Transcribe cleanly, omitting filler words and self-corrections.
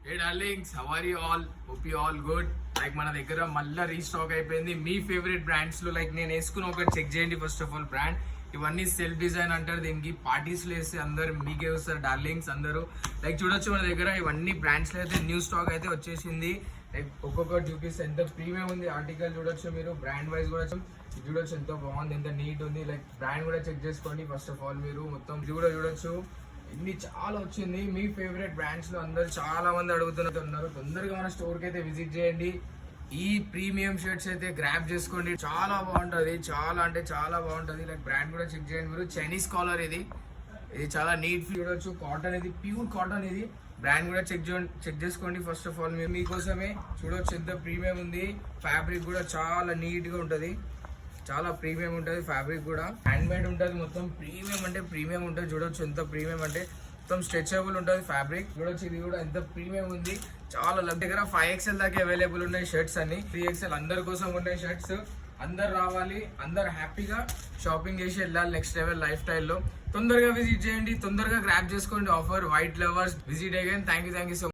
Hey darlings, how are you all? Hope you all good. Like మన దగ్గర మళ్ళీ restock అయిపోయింది మీ ఫేవరెట్ బ్రాండ్స్ లో. లైక్ నేను వేసుకుని ఒకటి చెక్ చేయండి. ఫస్ట్ ఆఫ్ ఆల్ బ్రాండ్ ఇవన్నీ సెల్ఫ్ డిజైన్ అంటారు. దీనికి పార్టీస్ లో వేస్తే అందరు మీకే వస్తారు డార్లింగ్స్ అందరూ. లైక్ చూడొచ్చు మన దగ్గర ఇవన్నీ బ్రాండ్స్ లో అయితే న్యూ స్టాక్ అయితే వచ్చేసింది. లైక్ ఒక్కొక్కటి చూపిస్తే ఎంత ప్రీమియం ఉంది. ఆర్టికల్ చూడొచ్చు మీరు, బ్రాండ్ వైజ్ కూడా చూడొచ్చు ఎంత బాగుంది, ఎంత నీట్ ఉంది. లైక్ బ్రాండ్ కూడా చెక్ చేసుకోండి ఫస్ట్ ఆఫ్ ఆల్ మీరు. మొత్తం ఇది కూడా చూడొచ్చు, ఇన్ని చాలా వచ్చింది. మీ ఫేవరెట్ బ్రాండ్స్ లో అందరు చాలా మంది అడుగుతున్నారు. తొందరగా మన స్టోర్ కి అయితే విజిట్ చేయండి. ఈ ప్రీమియం షర్ట్స్ అయితే గ్రాప్ చేసుకోండి, చాలా బాగుంటది, చాలా అంటే చాలా బాగుంటది. లైక్ బ్రాండ్ కూడా చెక్ చేయండి మీరు. చైనీస్ కాలర్ ఇది చాలా నీట్ చూడొచ్చు. కాటన్ ఇది ప్యూర్ కాటన్ ఇది. బ్రాండ్ కూడా చెక్ చేసుకోండి ఫస్ట్ ఆఫ్ ఆల్ మీరు. మీకోసమే చూడొచ్చు ఎంత ప్రీమియం ఉంది. ఫ్యాబ్రిక్ కూడా చాలా నీట్ గా ఉంటది, చాలా ప్రీమియం ఉంటుంది. ఫ్యాబ్రిక్ కూడా హ్యాండ్ మేడ్ ఉంటుంది. మొత్తం ప్రీమియం అంటే ప్రీమియం ఉంటుంది. చూడొచ్చు ఎంత ప్రీమియం అంటే మొత్తం స్ట్రెచబుల్ ఉంటుంది ఫ్యాబ్రిక్. చూడొచ్చు ఇది కూడా ఎంత ప్రీమియం ఉంది. చాలా దగ్గర 5XL దాకా అవైలబుల్ ఉన్నాయి షర్ట్స్ అన్ని. 3XL అందరి కోసం ఉన్నాయి షర్ట్స్. అందరు రావాలి, అందరు హ్యాపీగా షాపింగ్ చేసి వెళ్ళాలి నెక్స్ట్ లెవెల్ లైఫ్ స్టైల్లో. తొందరగా విజిట్ చేయండి, తొందరగా గ్రాప్ చేసుకోండి offer. White lovers visit again. Thank you so much.